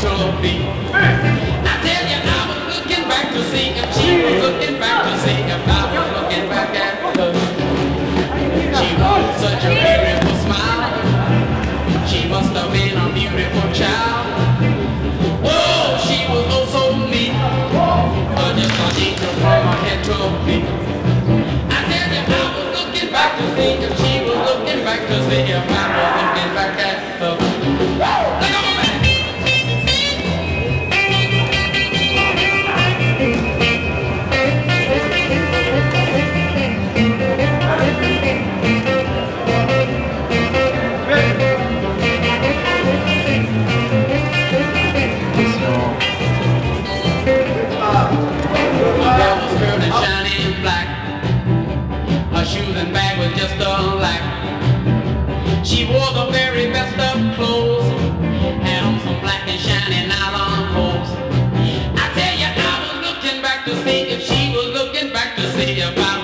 head to her feet. I tell you, I was looking back to see if she was looking back to see if I was looking back at her. She was such a beautiful smile. She must have been a beautiful child. Oh, she was oh so neat. Just an angel from her head to her feet. I tell you, I was looking back to see if she was looking back to see if I was looking back at her. Look over back. Shoes and bag was just alike. She wore the very best of clothes, had on some black and shiny nylon hose. I tell you, I was looking back to see if she was looking back to see if I